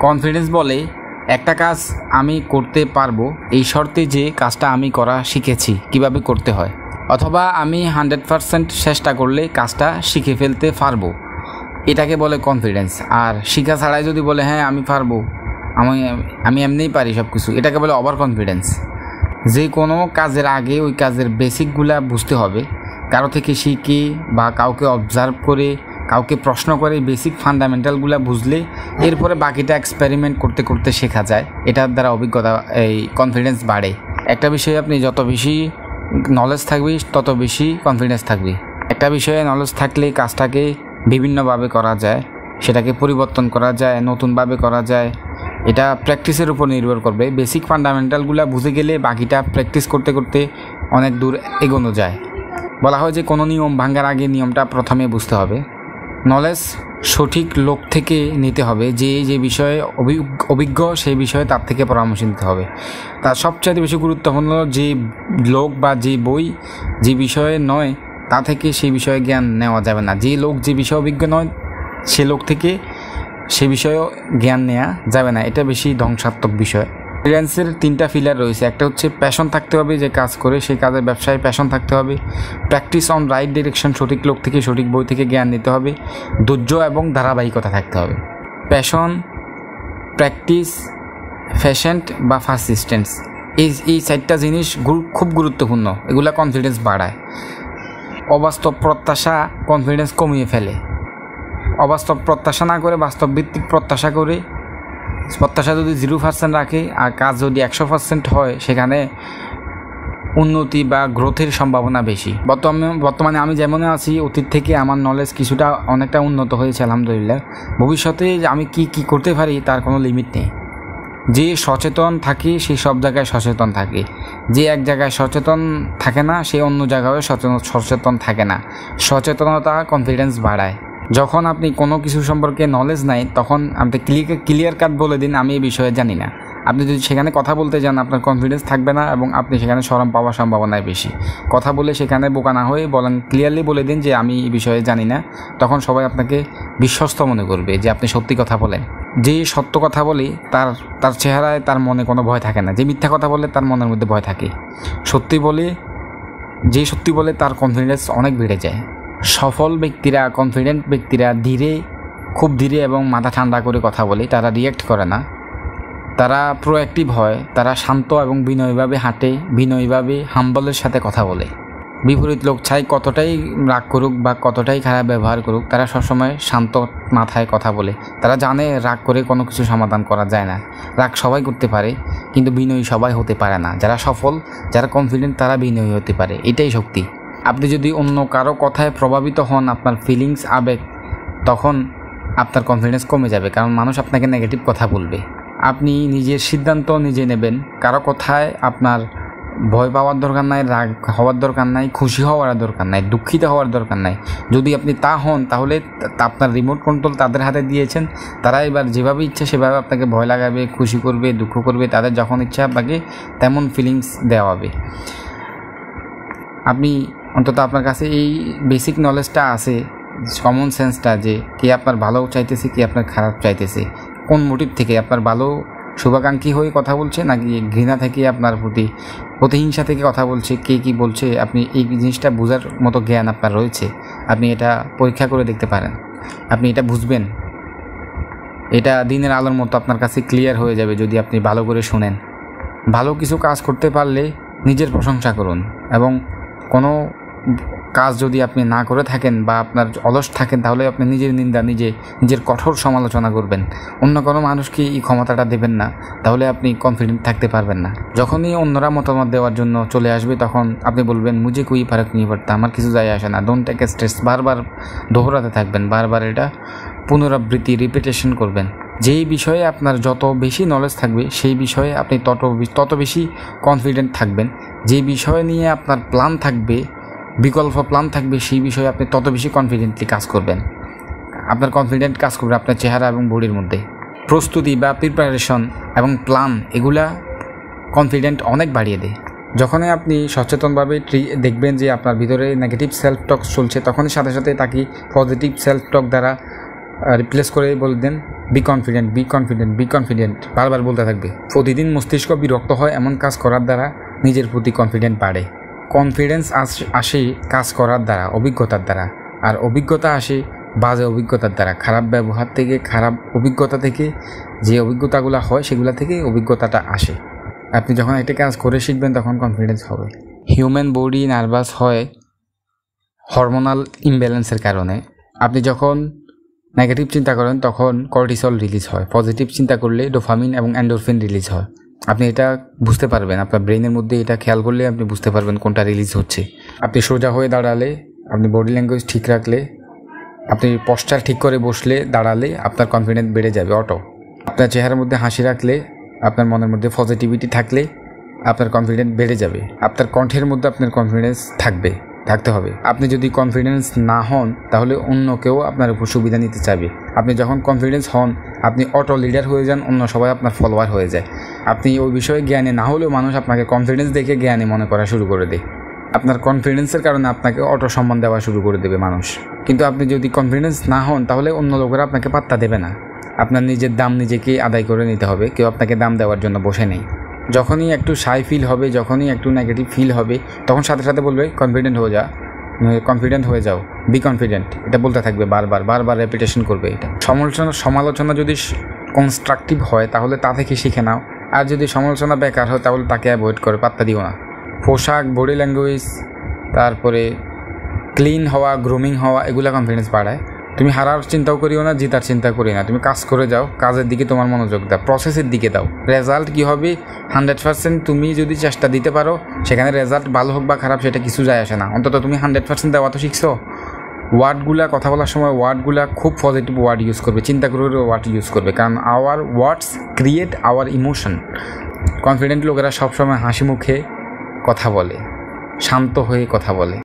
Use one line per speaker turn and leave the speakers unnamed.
Confidence বলে একটা কাজ আমি করতে পারবো এই শর্তে যে কাজটা আমি করা শিখেছি কিভাবে করতে হয়, অথবা আমি 100% চেষ্টা করলে কাজটা শিখে ফেলতে পারবো, এটাকে বলে কনফিডেন্স। আর শিখা ছাড়াই যদি বলে হ্যাঁ আমি পারবো, আমি এমনিই পারি সব কিছু, এটাকে বলে ওভার কনফিডেন্স। যে কোনো কাজের আগে ওই কাজের বেসিকগুলা বুঝতে হবে, কারো থেকে শিখে বা কাউকে অবজার্ভ করে কাউকে প্রশ্ন করে বেসিক ফান্ডামেন্টালগুলো বুঝলে এরপরে বাকিটা এক্সপেরিমেন্ট করতে করতে শেখা যায়। এটার দ্বারা অভিজ্ঞতা এই কনফিডেন্স বাড়ে। একটা বিষয়ে আপনি যত বেশি নলেজ থাকবে তত বেশি কনফিডেন্স থাকবে। একটা বিষয়ে নলেজ থাকলে কাজটাকে বিভিন্নভাবে করা যায়, সেটাকে পরিবর্তন করা যায়, নতুনভাবে করা যায়। এটা প্র্যাকটিসের উপর নির্ভর করবে। বেসিক ফান্ডামেন্টালগুলো বুঝে গেলে বাকিটা প্র্যাকটিস করতে করতে অনেক দূর এগোনো যায়। বলা হয় যে কোনো নিয়ম ভাঙার আগে নিয়মটা প্রথমে বুঝতে হবে। নলেজ সঠিক লোক থেকে নিতে হবে, যে বিষয়ে অভিজ্ঞ সেই বিষয়ে তার থেকে পরামর্শ নিতে হবে। তার সবচেয়ে বেশি গুরুত্বপূর্ণ যে লোক বা যে বই যে বিষয়ে নয় তা থেকে সেই বিষয়ে জ্ঞান নেওয়া যাবে না। যে লোক যে বিষয়ে অভিজ্ঞ নয় সে লোক থেকে সে বিষয়ে জ্ঞান নেওয়া যাবে না। এটা বেশি ধ্বংসাত্মক বিষয়। কনফিডেন্সের 3টা পিলার রয়েছে। একটা হচ্ছে প্যাশন থাকতে হবে, যে কাজ করে সেই কাজের ব্যবসায় প্যাশন থাকতে হবে। প্র্যাকটিস অন রাইট ডিরেকশন, সঠিক লোক থেকে সঠিক বই থেকে জ্ঞান নিতে হবে। ধৈর্য এবং ধারাবাহিকতা থাকতে হবে। প্যাশন, প্র্যাকটিস, পেশেন্ট বা পারসিস্টেন্স, এই 4টা জিনিস খুব গুরুত্বপূর্ণ। এগুলা কনফিডেন্স বাড়ায়। অবাস্তব প্রত্যাশা কনফিডেন্স কমিয়ে ফেলে। অবাস্তব প্রত্যাশা না করে বাস্তব ভিত্তিক প্রত্যাশা করে, প্রত্যাশা যদি 0% রাখে আর কাজ যদি 100% হয়, সেখানে উন্নতি বা গ্রোথের সম্ভাবনা বেশি। বর্তমানে আমি যেমন আছি, অতীত থেকে আমার নলেজ কিছুটা অনেকটা উন্নত হয়েছে আলহামদুলিল্লাহ। ভবিষ্যতে আমি কি করতে পারি তার কোনো লিমিট নেই। যে সচেতন থাকে সে সব জায়গায় সচেতন থাকে, যে এক জায়গায় সচেতন থাকে না সে অন্য জায়গায় সচেতন থাকে না। সচেতনতা কনফিডেন্স বাড়ায়। যখন আপনি কোনো কিছু সম্পর্কে নলেজ নাই তখন আপনি ক্লিয়ার কাট বলে দিন আমি এই বিষয়ে জানি না। আপনি যদি সেখানে কথা বলতে যান আপনার কনফিডেন্স থাকবে না এবং আপনি সেখানে শরম পাওয়ার সম্ভাবনাই বেশি। কথা বলে সেখানে বোকা না হয়ে বলেন, ক্লিয়ারলি বলে দিন যে আমি এই বিষয়ে জানি না। তখন সবাই আপনাকে বিশ্বস্ত মনে করবে যে আপনি সত্যি কথা বলেন। যে সত্য কথা বলে তার চেহারায় তার মনে কোনো ভয় থাকে না। যে মিথ্যা কথা বলে তার মনের মধ্যে ভয় থাকে। সত্যি বলে তার কনফিডেন্স অনেক বেড়ে যায়। সফল ব্যক্তিরা, কনফিডেন্ট ব্যক্তিরা খুব ধীরে এবং মাথা ঠান্ডা করে কথা বলে। তারা রিয়্যাক্ট করে না, তারা প্রোঅ্যাক্টিভ হয়। তারা শান্ত এবং বিনয়ীভাবে হাঁটে, বিনয়ীভাবে হাম্বলের সাথে কথা বলে। বিপরীত লোক চাই কতটাই রাগ করুক বা কতটাই খারাপ ব্যবহার করুক, তারা সবসময় শান্ত মাথায় কথা বলে। তারা জানে রাগ করে কোনো কিছু সমাধান করা যায় না। রাগ সবাই করতে পারে কিন্তু বিনয়ী সবাই হতে পারে না। যারা সফল, যারা কনফিডেন্ট তারা বিনয়ী হতে পারে। এটাই শক্তি। আপনি যদি অন্য কারো কথায় প্রভাবিত হন, আপনার ফিলিংস, আবেগ, তখন আপনার কনফিডেন্স কমে যাবে, কারণ মানুষ আপনাকে নেগেটিভ কথা বলবে। আপনি নিজের সিদ্ধান্ত নিজে নেবেন। কারো কথায় আপনার ভয় পাওয়ার দরকার নাই, রাগ হওয়ার দরকার নাই, খুশি হওয়ার দরকার নাই, দুঃখিত হওয়ার দরকার নাই। যদি আপনি তা হন তাহলে আপনার রিমোট কন্ট্রোল তাদের হাতে দিয়েছেন। তারা এবার যেভাবে ইচ্ছা সেভাবে আপনাকে ভয় লাগাবে, খুশি করবে, দুঃখ করবে। তাদের যখন ইচ্ছা আপনাকে তেমন ফিলিংস দেওয়া হবে। আপনি অন্তত আপনার কাছে এই বেসিক নলেজটা আছে, কমন সেন্সটা, যে কে আপনার ভালো চাইতেছে, কে আপনার খারাপ চাইতেছে, কোন মোটিভ থেকে, আপনার ভালো শুভাকাঙ্ক্ষী হয়ে কথা বলছে নাকি ঘৃণা থেকে আপনার প্রতি প্রতিহিংসা থেকে কথা বলছে, কে কী বলছে। আপনি এই জিনিসটা বোঝার মতো জ্ঞান আপনার রয়েছে। আপনি এটা পরীক্ষা করে দেখতে পারেন। আপনি এটা বুঝবেন। এটা দিনের আলোর মতো আপনার কাছে ক্লিয়ার হয়ে যাবে যদি আপনি ভালো করে শুনেন। ভালো কিছু কাজ করতে পারলে নিজের প্রশংসা করুন, এবং কোনো কাজ যদি আপনি না করে থাকেন বা আপনার অলস থাকেন তাহলে আপনি নিজের নিন্দা, নিজের কঠোর সমালোচনা করবেন। অন্য কোনো মানুষকে এই ক্ষমতাটা দেবেন না, তাহলে আপনি কনফিডেন্ট থাকতে পারবেন না। যখনই অন্যরা মতামত দেওয়ার জন্য চলে আসবে তখন আপনি বলবেন মুঝে কোই ফারাক নেই পড়তা, আমার কিছু যায় আসে না। Don't take stress. বারবার দোহরাতে থাকবেন, বারবার এটা পুনরাবৃত্তি, রিপিটেশন করবেন। যেই বিষয়ে আপনার যত বেশি নলেজ থাকবে সেই বিষয়ে আপনি তত বেশি কনফিডেন্ট থাকবেন। যে বিষয় নিয়ে আপনার প্ল্যান থাকবে, বিকল্প প্ল্যান থাকবে, সেই বিষয়ে আপনি তত বেশি কনফিডেন্টলি কাজ করবেন। আপনার কনফিডেন্ট কাজ করবে আপনার চেহারা এবং বডির মধ্যে। প্রস্তুতি বা প্রিপারেশন এবং প্ল্যান এগুলা কনফিডেন্ট অনেক বাড়িয়ে দেয়। যখনই আপনি সচেতনভাবে দেখবেন যে আপনার ভিতরে নেগেটিভ সেলফ টক চলছে, তখনই সাথে সাথে তাকে পজিটিভ সেলফ টক দ্বারা রিপ্লেস করে বলে দেন be confident, be confident, be confident বারবার বলতে থাকবে। প্রতিদিন মস্তিষ্ক বিরক্ত হয় এমন কাজ করার দ্বারা নিজের প্রতি কনফিডেন্ট বাড়ে। কনফিডেন্স আসে কাজ করার দ্বারা, অভিজ্ঞতার দ্বারা। আর অভিজ্ঞতা আসে বাজে অভিজ্ঞতার দ্বারা, খারাপ ব্যবহার থেকে, খারাপ অভিজ্ঞতা থেকে। যে অভিজ্ঞতাগুলো হয় সেগুলো থেকে অভিজ্ঞতাটা আসে। আপনি যখন একটা কাজ করে শিখবেন তখন কনফিডেন্স হবে। হিউম্যান বডি নার্ভাস হয় হরমোনাল ইমব্যালেন্সের কারণে। আপনি যখন নেগেটিভ চিন্তা করেন তখন কর্টিসল রিলিজ হয়, পজিটিভ চিন্তা করলে ডোপামিন এবং এন্ডোরফিন রিলিজ হয়। আপনি এটা বুঝতে পারবেন, আপনার ব্রেনের মধ্যে এটা খেয়াল করলে আপনি বুঝতে পারবেন কোনটা রিলিজ হচ্ছে। আপনি সোজা হয়ে দাঁড়ালে, আপনি বডি ল্যাঙ্গুয়েজ ঠিক রাখলে, আপনি পশ্চার ঠিক করে বসলে, দাঁড়ালে আপনার কনফিডেন্স বেড়ে যাবে অটো। আপনার চেহারার মধ্যে হাসি রাখলে, আপনার মনের মধ্যে পজিটিভিটি থাকলে আপনার কনফিডেন্স বেড়ে যাবে। আপনার কণ্ঠের মধ্যে আপনার কনফিডেন্স থাকতে হবে। আপনি যদি কনফিডেন্স না হন তাহলে অন্য কেউ আপনার উপর সুবিধা নিতে চাইবে। আপনি যখন কনফিডেন্স হন আপনি অটো লিডার হয়ে যান, অন্য সবাই আপনার ফলোয়ার হয়ে যায়। আপনি ওই বিষয়ে জ্ঞানী না হলেও মানুষ আপনাকে কনফিডেন্স দেখে জ্ঞানী মনে করা শুরু করে দেয়। আপনার কনফিডেন্সের কারণে আপনাকে অটো সম্মান দেওয়া শুরু করে দেবে মানুষ। কিন্তু আপনি যদি কনফিডেন্স না হন তাহলে অন্য লোকেরা আপনাকে পাত্তা দেবে না। আপনার নিজের দাম নিজেকেই আদায় করে নিতে হবে, কেউ আপনাকে দাম দেওয়ার জন্য বসে নেই। যখনই একটু শাই ফিল হবে, যখনই একটু নেগেটিভ ফিল হবে তখন সাথে সাথে বলবে কনফিডেন্ট হয়ে যাও, বি কনফিডেন্ট। এটা বলতে থাকবে, বারবার রেপিটেশন করবে। এটা সমালোচনা যদি কনস্ট্রাকটিভ হয় তাহলে তা থেকে শিখে নাও, আর যদি সমালোচনা বেকার হয় তাহলে তাকে অ্যাভয়েড করে, পাত্তা দিও না। পোশাক, বডি ল্যাঙ্গুয়েজ, তারপরে ক্লিন হওয়া, গ্রুমিং হওয়া, এগুলো কনফিডেন্স বাড়ায়। তুমি হারার চিন্তাও করিও না, জিতার চিন্তা করি না। তুমি কাজ করে যাও, কাজের দিকে তোমার মনোযোগ দাও, প্রসেসের দিকে দাও। রেজাল্ট কী হবে 100% তুমি যদি চেষ্টা দিতে পারো, সেখানে রেজাল্ট ভালো হোক বা খারাপ সেটা কিছু যায় আসে না। অন্তত তুমি 100% দেওয়া তো শিখছো। কথা বলার সময় ওয়ার্ডগুলা খুব পজিটিভ ওয়ার্ড ইউজ করবে, চিন্তা করে ওয়ার্ড ইউজ করবে, কারণ আওয়ার ওয়ার্ডস ক্রিয়েট আওয়ার ইমোশন। কনফিডেন্ট লোকেরা সবসময় হাসি মুখে কথা বলে, শান্ত হয়ে কথা বলে।